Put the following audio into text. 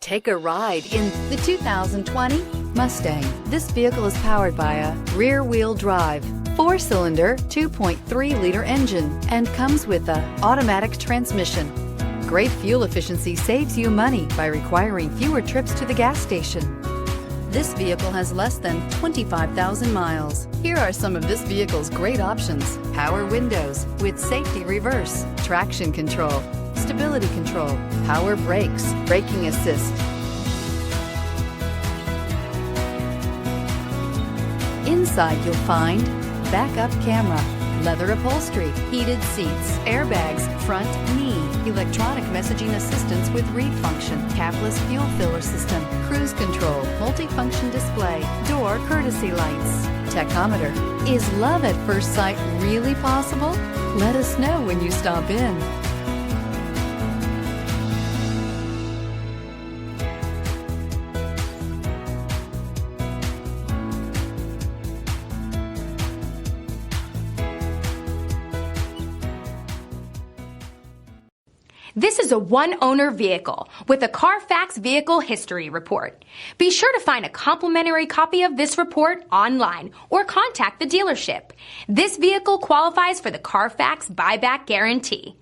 Take a ride in the 2020 Mustang. This vehicle is powered by a rear-wheel drive, 4-cylinder, 2.3-liter engine and comes with an automatic transmission. Great fuel efficiency saves you money by requiring fewer trips to the gas station. This vehicle has less than 25,000 miles. Here are some of this vehicle's great options: power windows with safety reverse, traction control, stability control, power brakes, braking assist. Inside you'll find backup camera, leather upholstery, heated seats, airbags, front knee, electronic messaging assistance with read function, capless fuel filler system, cruise control, multifunction display, door courtesy lights, tachometer. Is love at first sight really possible? Let us know when you stop in. This is a one-owner vehicle with a Carfax Vehicle History Report. Be sure to find a complimentary copy of this report online or contact the dealership. This vehicle qualifies for the Carfax Buyback Guarantee.